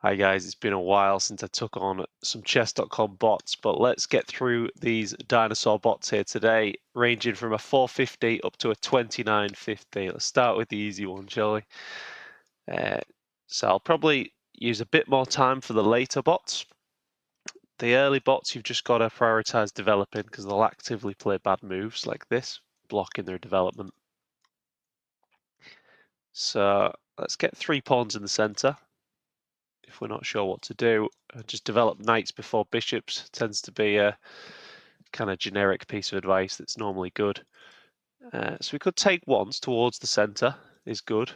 Hi guys, it's been a while since I took on some chess.com bots, but let's get through these dinosaur bots here today, ranging from a 450 up to a 2950. Let's start with the easy one, shall we? So I'll probably use a bit more time for the later bots. The early bots you've just got to prioritize developing because they'll actively play bad moves like this, blocking their development. So let's get 3 pawns in the center. If we're not sure what to do, just develop knights before bishops tends to be a kind of generic piece of advice that's normally good. So we could take once towards the center is good,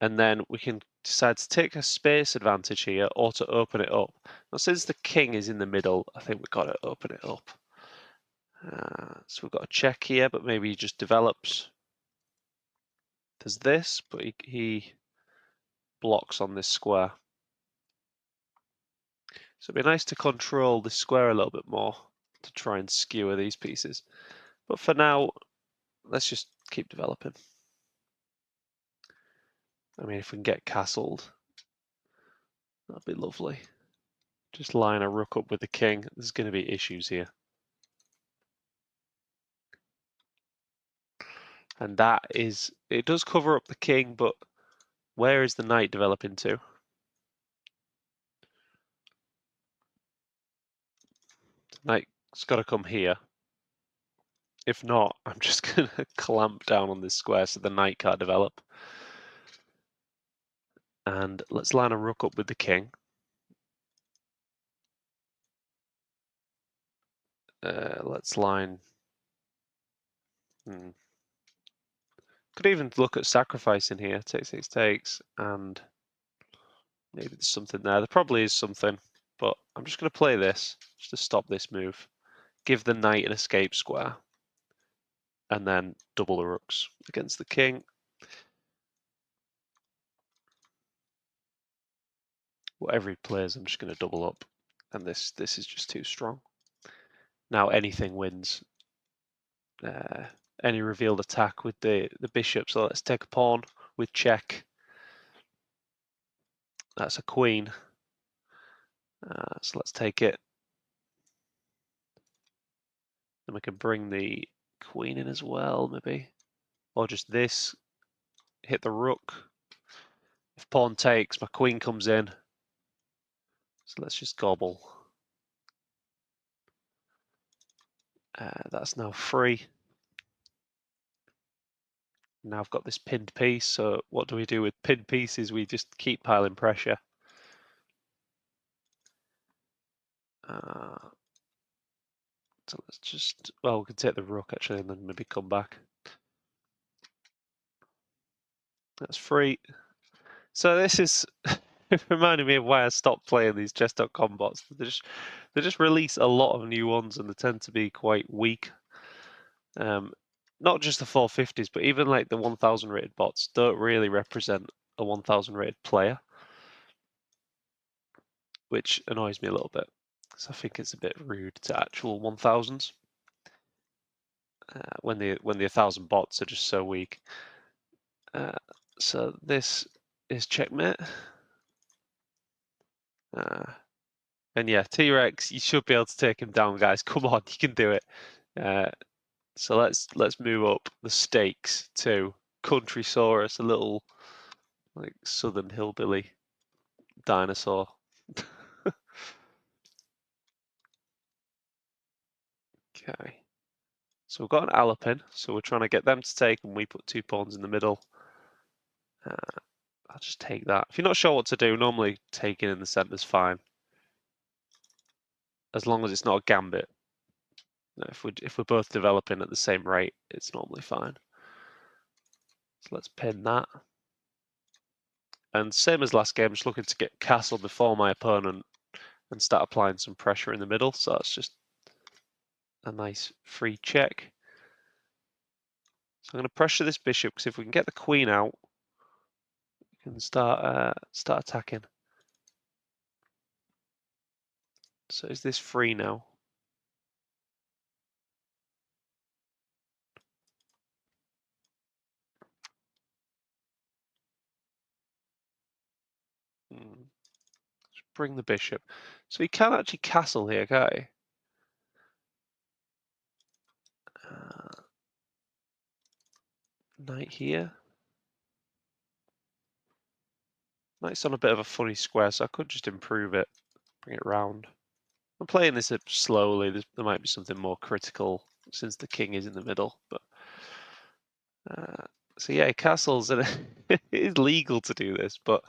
and then we can decide to take a space advantage here or to open it up. Now since the king is in the middle, I think we've got to open it up. So we've got a check here, but maybe he just develops. There's this, but he blocks on this square. So it'd be nice to control this square a little bit more to try and skewer these pieces. But for now, let's just keep developing. I mean, if we can get castled, that'd be lovely. Just line a rook up with the king. There's going to be issues here. And that is, it does cover up the king, but where is the knight developing to? The knight's got to come here. If not, I'm just going to clamp down on this square so the knight can't develop. And let's line a rook up with the king. Let's line... Could even look at sacrificing here. Takes, and maybe there's something there. There probably is something, but I'm just going to play this just to stop this move. Give the knight an escape square, and then double the rooks against the king. Whatever he plays, I'm just going to double up, and this is just too strong. Now anything wins. Any revealed attack with the bishop. So let's take a pawn with check. That's a queen. So let's take it. Then we can bring the queen in as well, maybe. Or just this. Hit the rook. If pawn takes, my queen comes in. So let's just gobble. That's now free. Now I've got this pinned piece, so what do we do with pinned pieces? We just keep piling pressure. So let's just, well, we can take the rook actually and then maybe come back. That's free. So this is reminding me of why I stopped playing these chess.com bots. They just release a lot of new ones and they tend to be quite weak. Not just the 450s, but even like the 1000 rated bots don't really represent a 1000 rated player, which annoys me a little bit. So I think it's a bit rude to actual 1000s when the 1000 bots are just so weak. So this is checkmate. And yeah, T-Rex, you should be able to take him down, guys. Come on, you can do it. So let's move up the stakes to Countrysaurus, a little like southern hillbilly dinosaur. Okay. So we've got an Alapin, so we're trying to get them to take, and we put 2 pawns in the middle. I'll just take that. If you're not sure what to do, normally taking in the centre is fine, as long as it's not a gambit. If we're both developing at the same rate, it's normally fine. So let's pin that. And same as last game, just looking to get castled before my opponent and start applying some pressure in the middle. So that's just a nice free check. So I'm going to pressure this bishop because if we can get the queen out, we can start attacking. So is this free now? bring the bishop. So he can actually castle here, can't he? Knight here. Knight's on a bit of a funny square, so I could just improve it, bring it round. I'm playing this slowly. There might be something more critical since the king is in the middle, but so yeah, castles, and it is legal to do this, but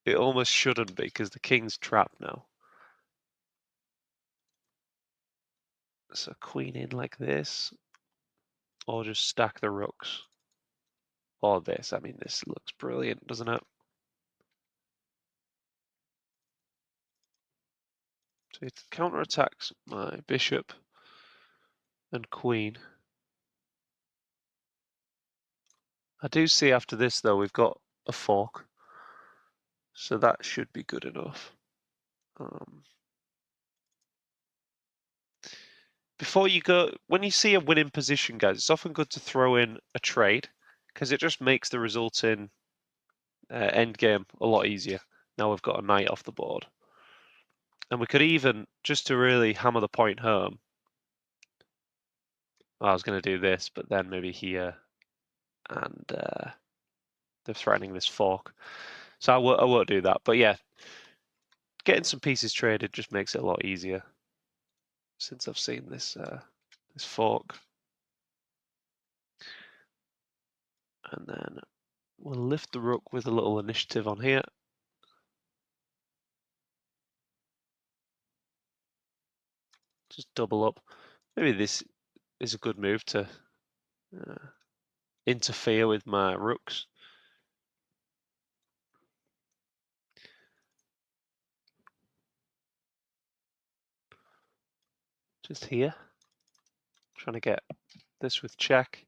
it almost shouldn't be because the king's trapped now. So queen in like this, or just stack the rooks, or this. I mean, this looks brilliant, doesn't it? So it counterattacks my bishop and queen. I do see after this, though, we've got a fork. So that should be good enough. Before you go, when you see a winning position, guys, it's often good to throw in a trade because it just makes the resulting end game a lot easier. Now we've got a knight off the board. And we could even, just to really hammer the point home, I was going to do this, but then maybe here, and they're threatening this fork. So I won't do that. But yeah, getting some pieces traded just makes it a lot easier since I've seen this this fork. And then we'll lift the rook with a little initiative on here. Just double up. Maybe this is a good move to interfere with my rooks. Just here. Trying to get this with check.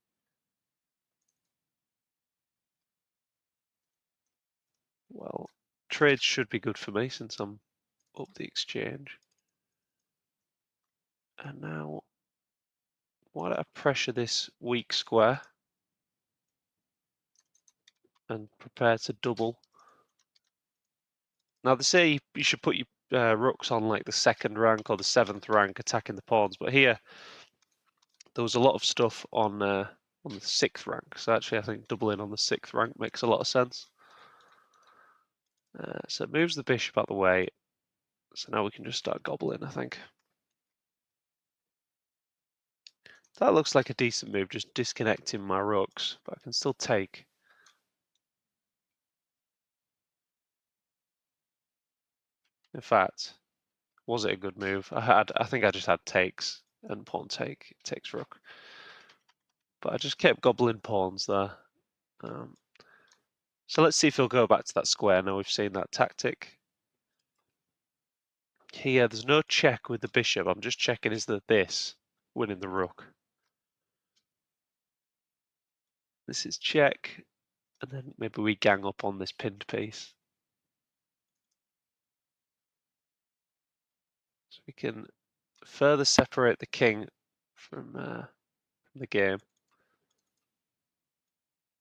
Well, trades should be good for me since I'm up the exchange. And now, why don't I pressure this weak square and prepare to double. Now they say you should put your rooks on like the 2nd rank or the 7th rank attacking the pawns, but here there was a lot of stuff on the 6th rank, so actually I think doubling on the 6th rank makes a lot of sense. So it moves the bishop out the way, so now we can just start gobbling, I think. That looks like a decent move, just disconnecting my rooks, but I can still take. In fact, was it a good move? I think I just had takes and pawn takes rook. But I just kept gobbling pawns there. So let's see if he'll go back to that square. Now we've seen that tactic. Here, there's no check with the bishop. I'm just checking is that this winning the rook. This is check, and then maybe we gang up on this pinned piece. So we can further separate the king from the game.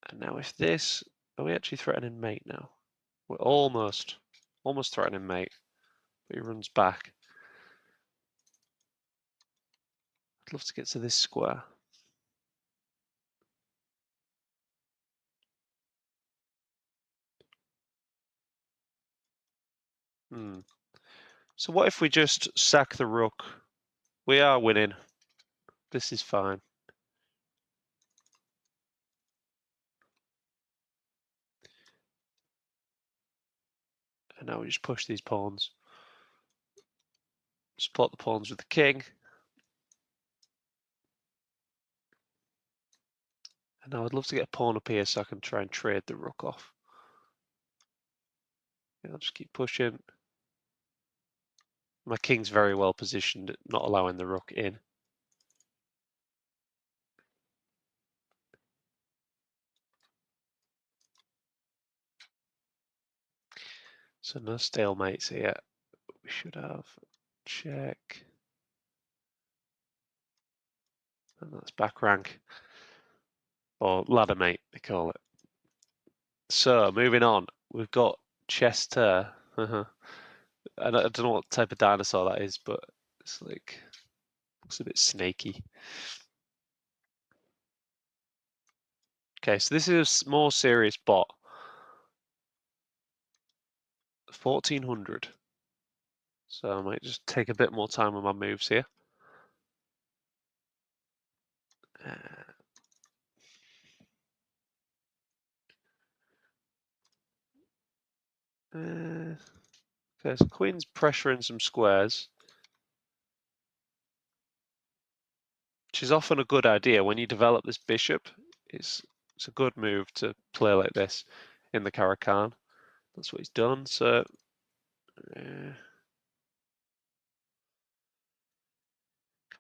And now if this, are we actually threatening mate now? We're almost threatening mate, but he runs back. I'd love to get to this square. So what if we just sack the rook? We are winning. This is fine. And now we just push these pawns. Support the pawns with the king. And now I'd love to get a pawn up here so I can try and trade the rook off. Yeah, I'll just keep pushing. My king's very well positioned, not allowing the rook in. So no stalemates here. We should have check. And that's back rank. Or ladder mate, they call it. So moving on, we've got Chester. I don't know what type of dinosaur that is, but it's like looks a bit snaky. Okay, so this is a more serious bot. 1400. So I might just take a bit more time on my moves here. Okay, so queen's pressuring some squares, which is often a good idea when you develop this bishop. It's a good move to play like this in the Caro-Kann. That's what he's done. So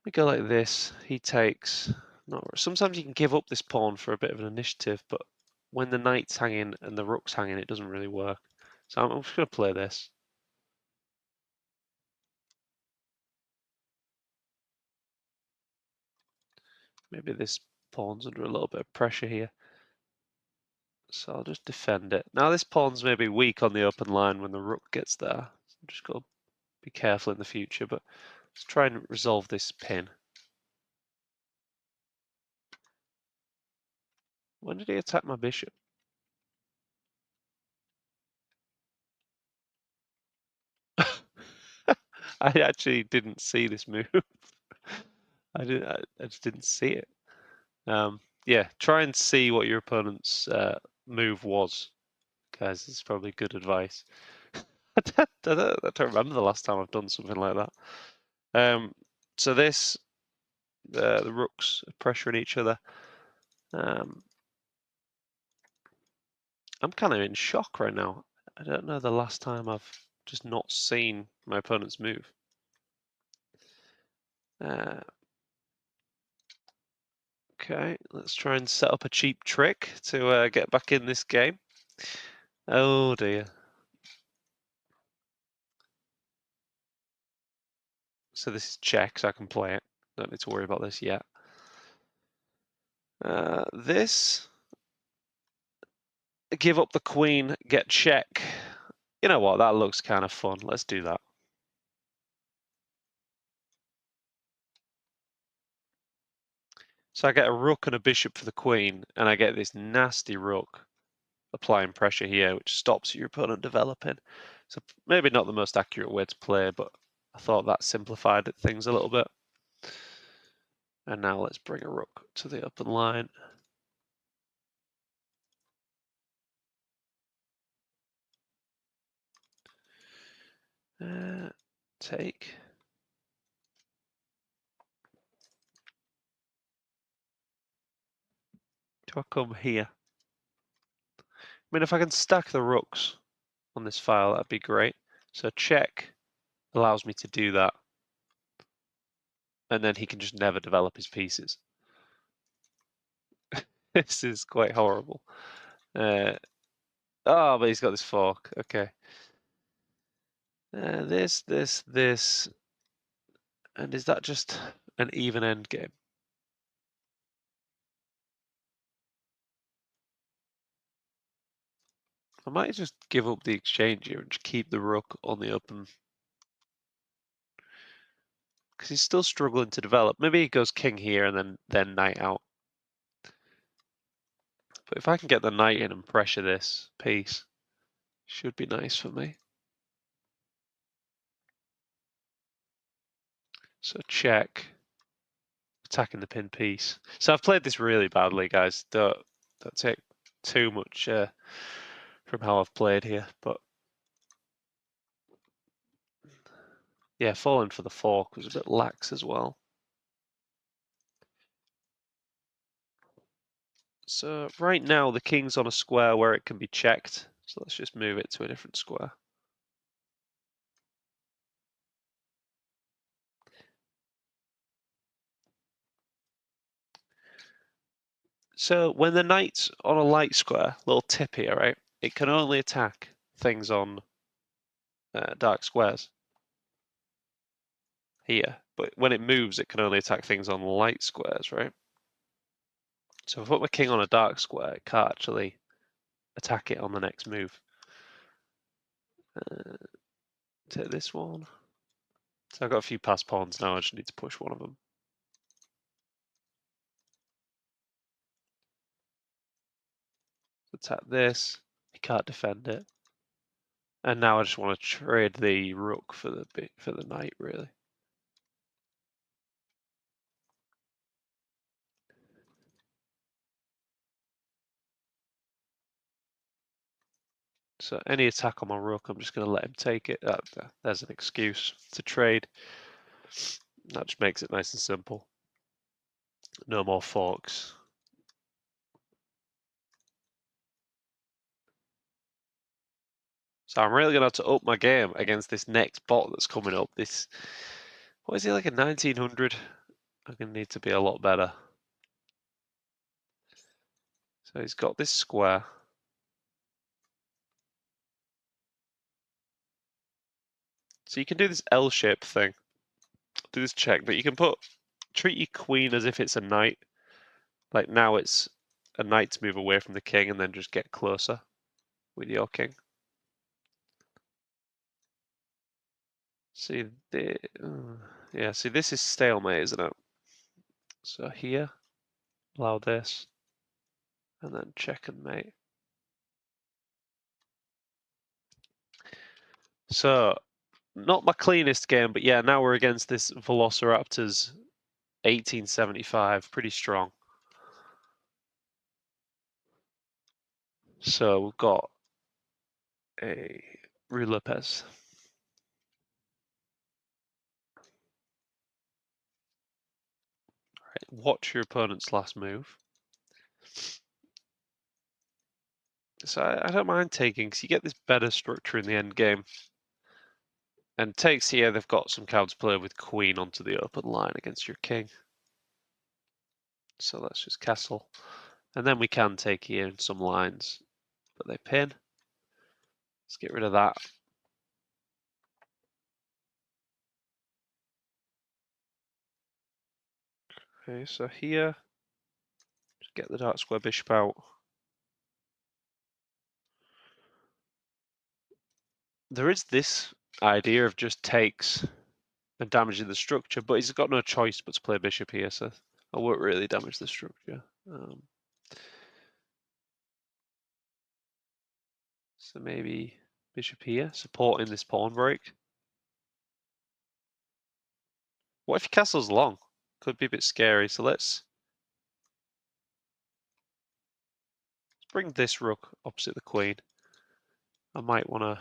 we go like this. He takes. Not. Sometimes you can give up this pawn for a bit of an initiative, but when the knight's hanging and the rook's hanging, it doesn't really work. So I'm just going to play this. Maybe this pawn's under a little bit of pressure here. So I'll just defend it. Now this pawn's maybe weak on the open line when the rook gets there. So I'm just got to be careful in the future, but let's try and resolve this pin. When did he attack my bishop? I actually didn't see this move. I just didn't see it. Yeah, try and see what your opponent's move was, guys. This is probably good advice. I don't remember the last time I've done something like that. So this, the rooks are pressuring each other. I'm kind of in shock right now. I don't know the last time I've just not seen my opponent's move. Okay, let's try and set up a cheap trick to get back in this game. Oh dear. So this is check, so I can play it. Don't need to worry about this yet. This, give up the queen, get check. You know what, that looks kind of fun. Let's do that. So I get a rook and a bishop for the queen, and I get this nasty rook applying pressure here, which stops your opponent developing. So maybe not the most accurate way to play, but I thought that simplified things a little bit. And now let's bring a rook to the open line. Take. Do I come here? I mean, if I can stack the rooks on this file, that'd be great. So check allows me to do that. And then he can just never develop his pieces. This is quite horrible. Oh, but he's got this fork. Okay. This. And is that just an even end game? I might just give up the exchange here and just keep the rook on the open. Because he's still struggling to develop. Maybe he goes king here and then knight out. But if I can get the knight in and pressure this piece, should be nice for me. So check. Attacking the pin piece. So I've played this really badly, guys. Don't take too much from how I've played here. But yeah, falling for the fork was a bit lax as well. So right now the king's on a square where it can be checked. So let's just move it to a different square. So when the knight's on a light square, little tip here, right? It can only attack things on dark squares here. But when it moves, it can only attack things on light squares, right? So if I put my king on a dark square, it can't actually attack it on the next move. take this one. So I've got a few passed pawns now, I just need to push one of them. Attack this, he can't defend it. And now I just want to trade the rook for the knight, really. So any attack on my rook, I'm just going to let him take it. There's an excuse to trade. That just makes it nice and simple. No more forks. So I'm really going to have to up my game against this next bot that's coming up. This, what is he, like a 1900? I'm going to need to be a lot better. So he's got this square. So you can do this L-shaped thing. Do this check, but you can treat your queen as if it's a knight. Like now it's a knight to move away from the king and then just get closer with your king. See, yeah, see this is stalemate, isn't it? So here, allow this, and then check and mate. So, not my cleanest game, but yeah, now we're against this Velociraptor's 1875, pretty strong. So we've got a Rue Lopez. Right, watch your opponent's last move. So I don't mind taking, because you get this better structure in the end game. And takes here, they've got some counterplay with queen onto the open line against your king. So let's just castle. And then we can take here in some lines, but they pin. Let's get rid of that. Okay, so here, just get the dark square bishop out. There is this idea of just takes and damaging the structure, but he's got no choice but to play bishop here, so I won't really damage the structure. So maybe bishop here, supporting this pawn break. What if he castles long? Could be a bit scary, so let's bring this rook opposite the queen. I might want to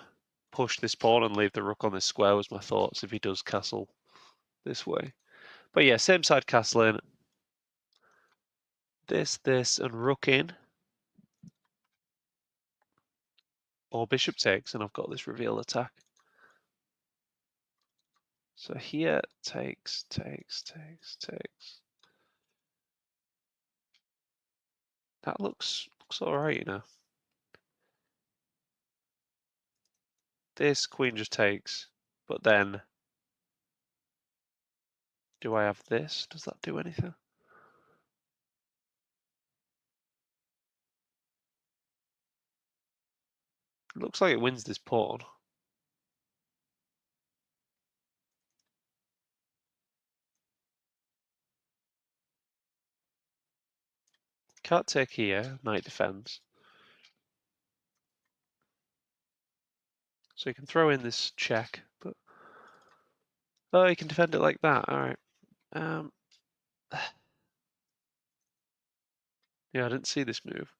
push this pawn and leave the rook on this square was my thoughts if he does castle this way. But yeah, same side castling. This, and rook in. Or bishop takes, and I've got this reveal attack. So here, takes. That looks alright, you know. This queen just takes, but then do I have this? Does that do anything? It looks like it wins this pawn. Can't take here, knight defends. So you can throw in this check, but oh, you can defend it like that. All right. Yeah, I didn't see this move.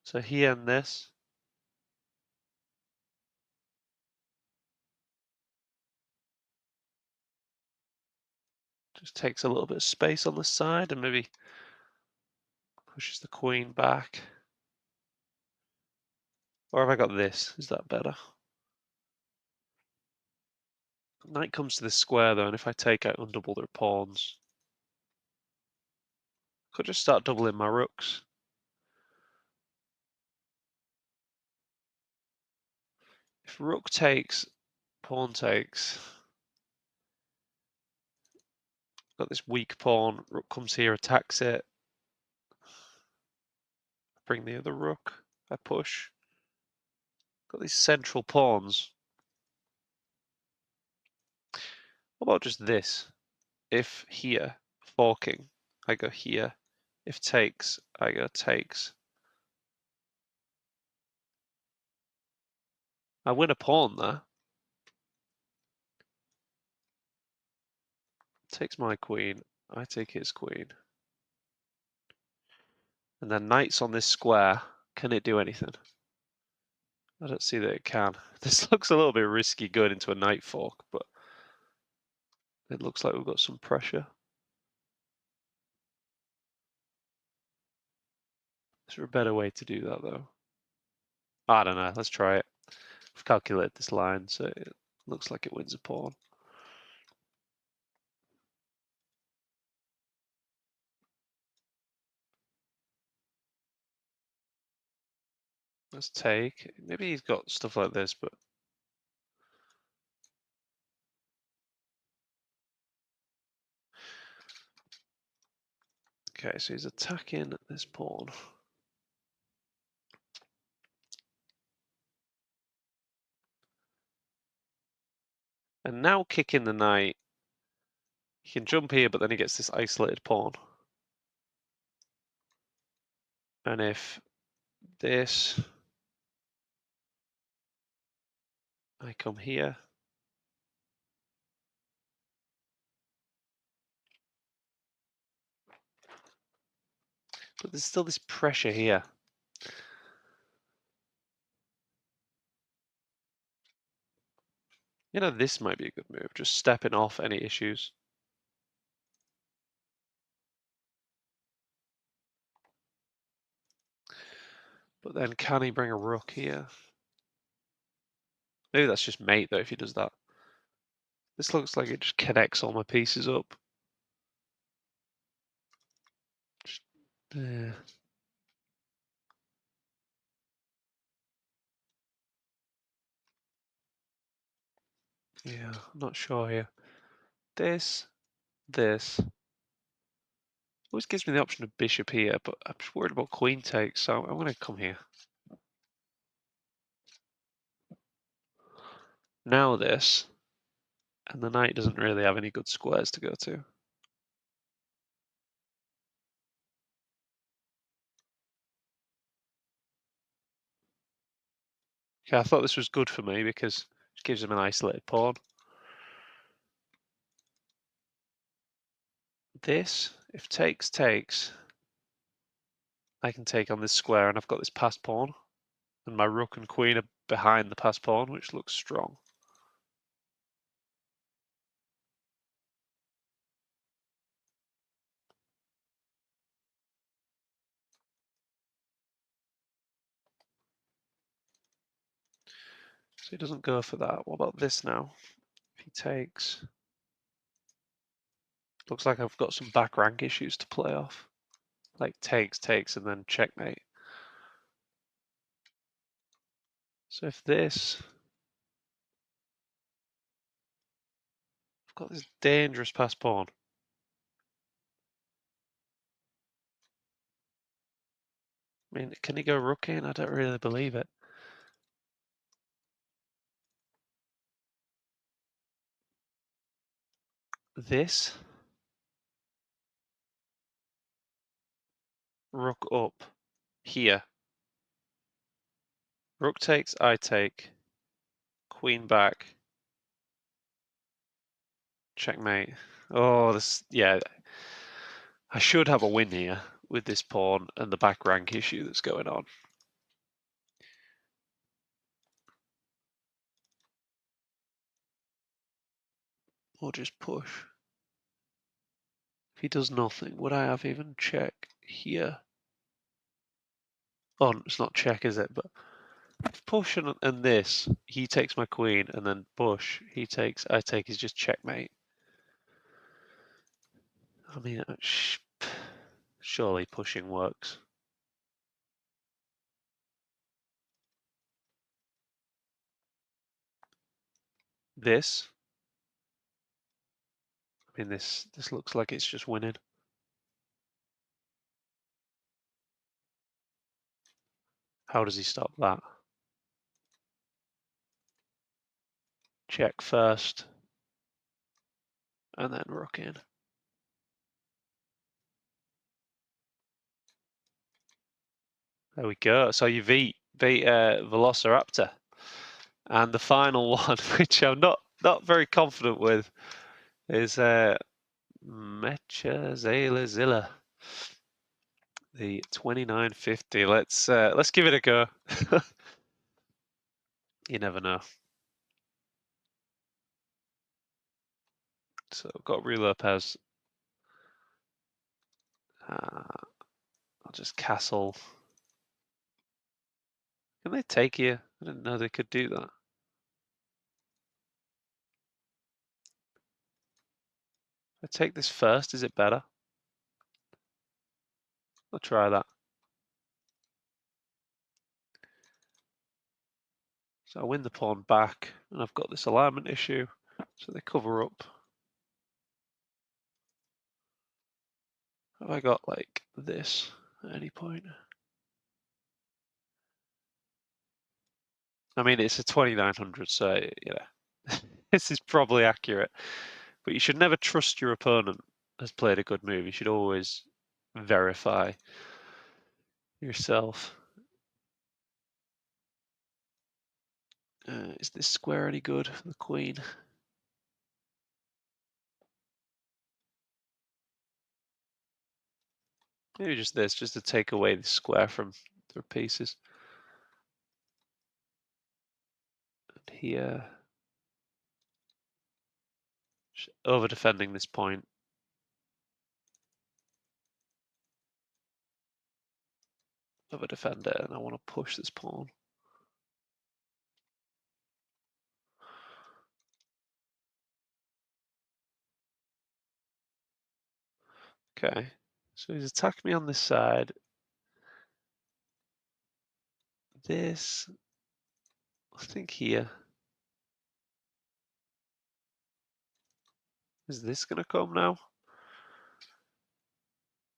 So here and this. Just takes a little bit of space on the side and maybe pushes the queen back. Or have I got this? Is that better? Knight comes to this square though, and if I take, I undouble their pawns. Could just start doubling my rooks. If rook takes, pawn takes. Got this weak pawn. Rook comes here, attacks it. Bring the other rook. I push. Got these central pawns. What about just this? If here, forking, I go here. If takes, I go takes. I win a pawn there. Takes my queen, I take his queen. And then knight's on this square. Can it do anything? I don't see that it can. This looks a little bit risky going into a knight fork, but it looks like we've got some pressure. Is there a better way to do that though? I don't know, let's try it. I've calculated this line, so it looks like it wins a pawn. Let's take. Maybe he's got stuff like this, but okay, so he's attacking this pawn. And now kicking the knight. He can jump here, but then he gets this isolated pawn. And if this, I come here. But there's still this pressure here. You know, this might be a good move, just stepping off any issues. But then can he bring a rook here? Maybe that's just mate though if he does that. This looks like it just connects all my pieces up. Just, yeah. Yeah, I'm not sure here. This. Always gives me the option of bishop here, but I'm just worried about queen takes, so I'm going to come here. Now this, and the knight doesn't really have any good squares to go to. Okay, I thought this was good for me because it gives him an isolated pawn. This, if takes, I can take on this square and I've got this passed pawn. And my rook and queen are behind the passed pawn, which looks strong. So he doesn't go for that. What about this now? If he takes... Looks like I've got some back rank issues to play off. Like takes, and then checkmate. So if this... I've got this dangerous passed pawn. I mean, can he go rook in? I don't really believe it. This... Rook up. Here. Rook takes, I take. Queen back. Checkmate. Oh, this... Yeah. I should have a win here with this pawn and the back rank issue that's going on. Or just push. If he does nothing, would I have even check here? Oh, it's not check, is it? But if push and this, he takes my queen, and then push, he takes, I take, is just checkmate. I mean, surely pushing works. This, I mean, this looks like it's just winning. How does he stop that? Check first. and then rook in. There we go. So you beat Velociraptor. And the final one, which I'm not very confident with, is Mechazalazilla, the 2950. Let's give it a go. You never know. So I've got Rue Lopez. I'll just castle. Can they take you? I didn't know they could do that. If I take this first, is it better? I'll try that. So I win the pawn back, and I've got this alignment issue, so they cover up. Have I got like this at any point? I mean, it's a 2900, so you know, this is probably accurate. But you should never trust your opponent has played a good move. You should always verify yourself. Is this square any good for the queen? Maybe just this, just to take away the square from their pieces. And here, over defending this point. Over defend it, and I want to push this pawn. Okay, so he's attacked me on this side. This, I think here. Is this going to come now?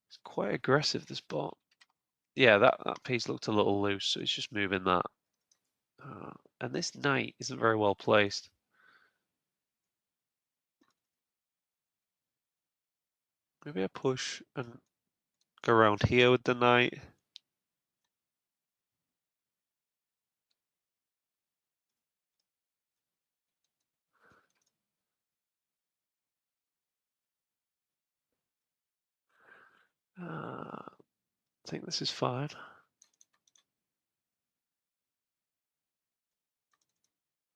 It's quite aggressive, this bot. Yeah, that piece looked a little loose, so he's just moving that. And this knight isn't very well placed. Maybe I push and go around here with the knight. I think this is fine.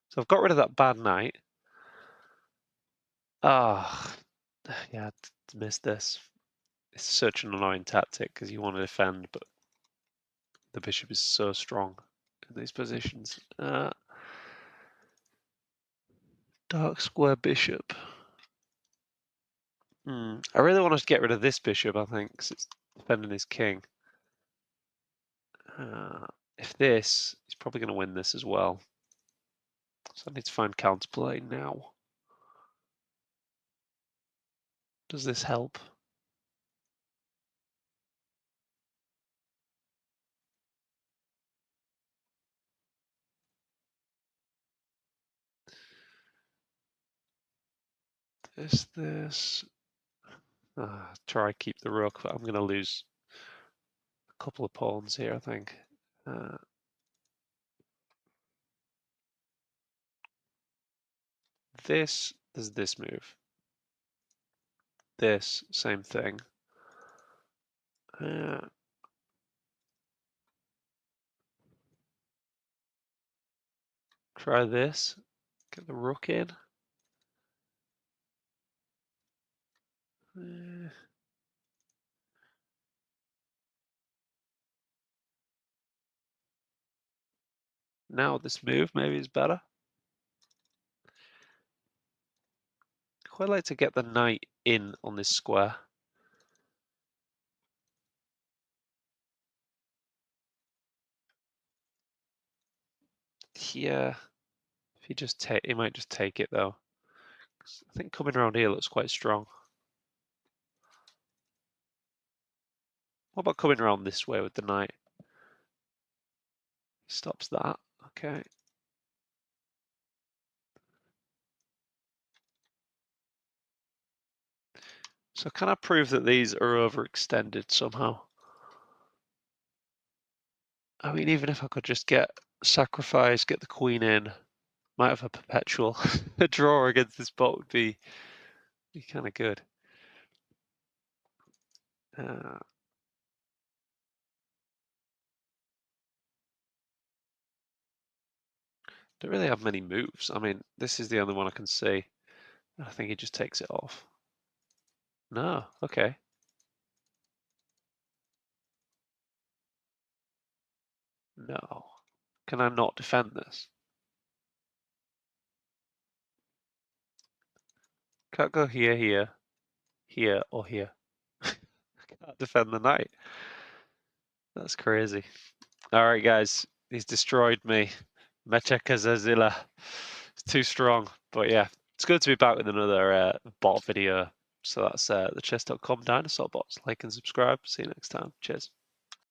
So I've got rid of that bad knight. Ah, yeah, I missed this. It's such an annoying tactic because you want to defend, but the bishop is so strong in these positions. Dark square bishop. I really want to get rid of this bishop, I think, because it's defending his king. If this, he's probably going to win this as well. So I need to find counterplay now. Does this help? This. Try keep the rook, but I'm going to lose a couple of pawns here, I think. There's this move. This, same thing. Try this. Get the rook in. Now this move maybe is better. Quite like to get the knight in on this square. Yeah, if he might just take it though. I think coming around here looks quite strong. What about coming around this way with the knight? Stops that. Okay. So can I prove that these are overextended somehow? I mean, even if I could just get sacrifice, get the queen in, might have a perpetual. A draw against this bot would be kind of good. Don't really have many moves. I mean, this is the only one I can see. I think he just takes it off. No, okay. No. Can I not defend this? Can't go here, here, or here. Can't defend the knight. That's crazy. All right, guys. He's destroyed me. Mechakazazilla. It's too strong. But yeah, it's good to be back with another bot video. So that's the chess.com dinosaur bots. Like and subscribe. See you next time. Cheers.